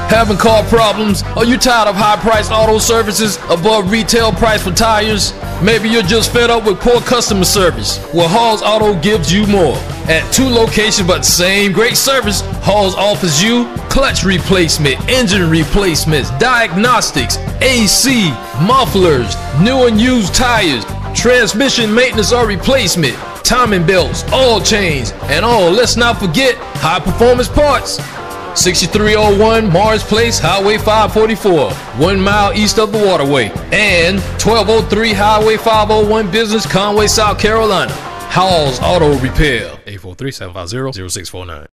Having car problems? Are you tired of high-priced auto services above retail price for tires? Maybe you're just fed up with poor customer service. Well, Hall's Auto gives you more. At 2 locations but same great service, Hall's offers you clutch replacement, engine replacements, diagnostics, AC, mufflers, new and used tires, transmission maintenance or replacement, timing belts, oil change, and let's not forget high-performance parts. 6301 Mars Place, Highway 544, 1 mile east of the waterway, and 1203 Highway 501 Business, Conway, South Carolina. Hall's Auto Repair. 843-750-0649.